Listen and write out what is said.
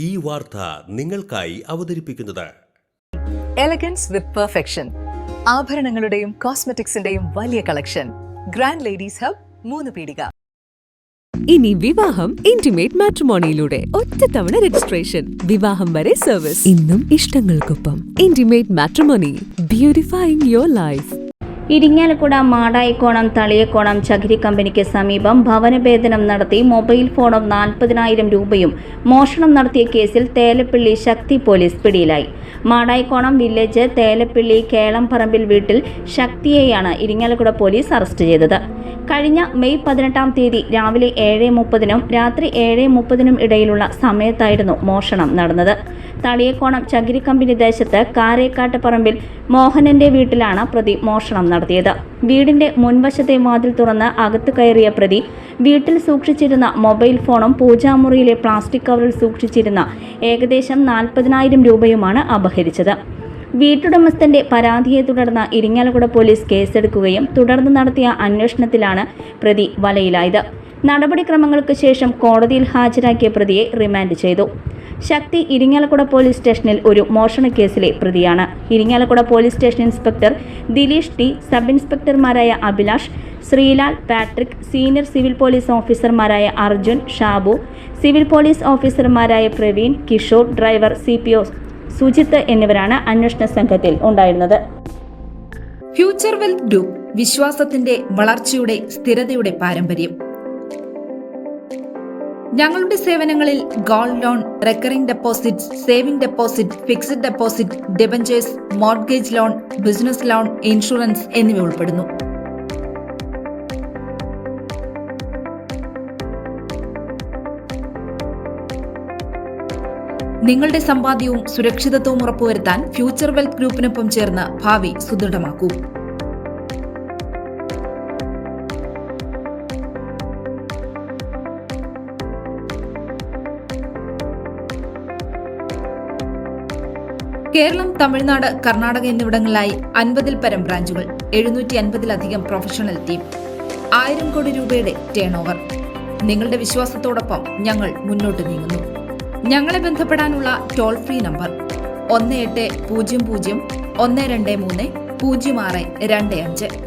ഈ വാർത്ത നിങ്ങൾക്കായി അവതരിപ്പിക്കുന്നത് എലഗൻസ് വിത്ത് പെർഫെക്ഷൻ, ആഭരണങ്ങളുടെയും കോസ്മെറ്റിക്സിന്റെയും വലിയ കളക്ഷൻ. ഗ്രാൻഡ് ലേഡീസ് ഹബ്, 3 പീടിക. ഇനി വിവാഹം ഇന്റിമേറ്റ് മാട്രിമോണിയിലൂടെ ഒറ്റത്തവണ രജിസ്ട്രേഷൻ, വിവാഹം വരെ സർവീസ്. ഇന്നും ഇഷ്ടങ്ങൾക്കൊപ്പം intimate matrimony, beautifying your life. Irinjalakuda Madayikonam Thaliyakonam ചകിരി കമ്പനിക്ക് സമീപം ഭവനഭേദനം നടത്തി മൊബൈൽ ഫോണും 40,000 രൂപയും മോഷണം നടത്തിയ കേസിൽ തേലപ്പിള്ളി ശക്തി പോലീസ് പിടിയിലായി. മാടായിക്കോണം വില്ലേജ് തേലപ്പിള്ളി കേളംപറമ്പിൽ വീട്ടിൽ ശക്തിയെയാണ് ഇരിങ്ങാലക്കുട പോലീസ് അറസ്റ്റ് ചെയ്തത്. കഴിഞ്ഞ മെയ് 18-ാം തീയതി രാവിലെ 7:30-നും രാത്രി 7:30-നും ഇടയിലുള്ള സമയത്തായിരുന്നു മോഷണം നടന്നത്. തളിയക്കോണം ചകിരി കമ്പനി ദേശത്ത് കാരേക്കാട്ട് പറമ്പിൽ മോഹനന്റെ വീട്ടിലാണ് പ്രതി മോഷണം നടത്തിയത്. വീടിന്റെ മുൻവശത്തെ വാതിൽ തുറന്ന് അകത്ത് കയറിയ പ്രതി വീട്ടിൽ സൂക്ഷിച്ചിരുന്ന മൊബൈൽ ഫോണും പൂജാമുറിയിലെ പ്ലാസ്റ്റിക് കവറിൽ സൂക്ഷിച്ചിരുന്ന ഏകദേശം 40,000 രൂപയുമാണ് അപഹരിച്ചത്. വീട്ടുടമസ്ഥന്റെ പരാതിയെ തുടർന്ന് ഇരിങ്ങാലക്കുട പോലീസ് കേസെടുക്കുകയും തുടർന്ന് നടത്തിയ അന്വേഷണത്തിലാണ് പ്രതി വലയിലായത്. നടപടിക്രമങ്ങൾക്ക് ശേഷം കോടതിയിൽ ഹാജരാക്കിയ പ്രതിയെ റിമാൻഡ് ചെയ്തു. ശക്തി ഇരിങ്ങാലക്കുട പോലീസ് സ്റ്റേഷനിൽ ഒരു മോഷണക്കേസിലെ പ്രതിയാണ്. Irinjalakuda police station inspector Dileesh T, sub ഇൻസ്പെക്ടർമാരായ Abhilash, Sreelal, Patrick, senior civil police ഓഫീസർമാരായ അർജുൻ, ഷാബു, സിവിൽ പോലീസ് ഓഫീസർമാരായ പ്രവീൺ, കിഷോർ, ഡ്രൈവർ CPO സുജിത്ത് എന്നിവരാണ് അന്വേഷണ സംഘത്തിൽ ഉണ്ടായിരുന്നത്. ഫ്യൂച്ചർ വെൽത്ത് ഗ്രൂപ്പ്, വിശ്വാസത്തിന്റെ വളർച്ചയുടെ സ്ഥിരതയുടെ പാരമ്പര്യം. ഞങ്ങളുടെ സേവനങ്ങളിൽ gold loan, recurring deposit, saving deposit, fixed deposit, debentures, mortgage loan, business loan, insurance എന്നിവ ഉൾപ്പെടുന്നു. നിങ്ങളുടെ സമ്പാദ്യവും സുരക്ഷിതത്വവും ഉറപ്പുവരുത്താൻ ഫ്യൂച്ചർ വെൽത്ത് ഗ്രൂപ്പിനൊപ്പം ചേർന്ന് ഭാവി സുദൃഢമാക്കൂ. കേരളം, തമിഴ്നാട്, കർണാടക എന്നിവിടങ്ങളിലായി 50-ൽ പരം ബ്രാഞ്ചുകൾ, 750-ലധികം പ്രൊഫഷണൽ ടീം, 1000 കോടി രൂപയുടെ ടേൺ ഓവർ. നിങ്ങളുടെ വിശ്വാസത്തോടൊപ്പം ഞങ്ങൾ മുന്നോട്ട് നീങ്ങുന്നു. ഞങ്ങളെ ബന്ധപ്പെടാനുള്ള ടോൾ ഫ്രീ നമ്പർ 1800 123 0625.